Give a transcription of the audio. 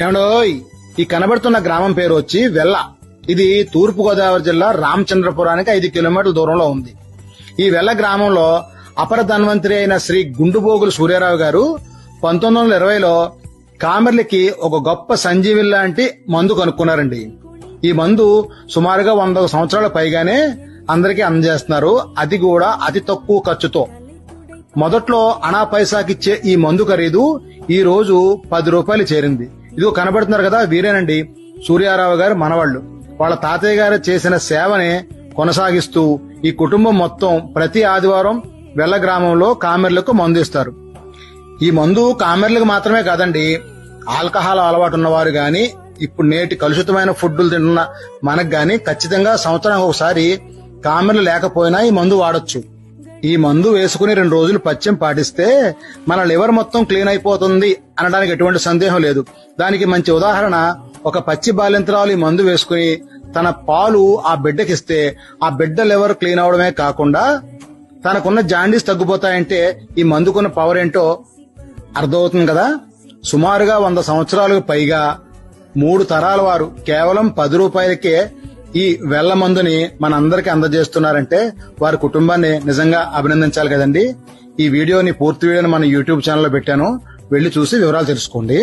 ఏమండోయ్, ఈ కనబడుతున్న గ్రామం పేరు వచ్చి వెల్ల. ఇది తూర్పు గోదావరి జిల్లా రామచంద్రపురానికి 5 కిలోమీటర్ల దూరంలో ఉంది. ఈ వెల్ల గ్రామంలో అపర ధన్వంతరి అయిన శ్రీ గుండుబోగులు సూర్యారావు గారు 1920లో కామెర్లకి ఒక గొప్ప సంజీవిని లాంటి మందు కనుక్కున్నారండి. ఈ మందు సుమారుగా 100 సంవత్సరాల పైగానే అందరికీ అందజేస్తున్నారు, అది కూడా అతి తక్కువ ఖర్చుతో. మొదట్లో అనా పైసాకిచ్చే ఈ మందు ఖరీదు ఈ రోజు 10 రూపాయలు చేరింది. ఇదిగో కనబడుతున్నారు కదా, వీరేనండి సూర్యారావు గారు మనవాళ్లు. వాళ్ళ తాతయ్య గారు చేసిన సేవని కొనసాగిస్తూ ఈ కుటుంబం మొత్తం ప్రతి ఆదివారం వెల్ల గ్రామంలో కామెర్లకు మందు ఇస్తారు. ఈ మందు కామెర్లకు మాత్రమే కాదండి, ఆల్కహాల్ అలవాటు ఉన్నవారు గాని, ఇప్పుడు నేటి కలుషితమైన ఫుడ్లు తింటున్న మనకు గాని ఖచ్చితంగా సంవత్సరానికి ఒకసారి కామెర్లు లేకపోయినా ఈ మందు వాడొచ్చు. ఈ మందు వేసుకుని 2 రోజులు పథ్యం పాటిస్తే మన లివర్ మొత్తం క్లీన్ అయిపోతుంది అనడానికి ఎటువంటి సందేహం లేదు. దానికి మంచి ఉదాహరణ, ఒక పచ్చి బాలింతరాలు ఈ మందు వేసుకుని తన పాలు ఆ బిడ్డకిస్తే ఆ బిడ్డ లివర్ క్లీన్ అవడమే కాకుండా తనకున్న జాండీస్ తగ్గిపోతాయంటే ఈ మందుకున్న పవర్ ఏంటో అర్థమవుతుంది కదా. సుమారుగా 100 సంవత్సరాలకు పైగా 3 తరాల వారు కేవలం 10 రూపాయలకే ఈ వెల్ల మందుని మనందరికీ అందజేస్తున్నారంటే వారి కుటుంబాన్ని నిజంగా అభినందించాలి కదండి. ఈ వీడియోని పూర్తి వీడియోని మన యూట్యూబ్ ఛానల్లో పెట్టాను, వెళ్లి చూసి వివరాలు తెలుసుకోండి.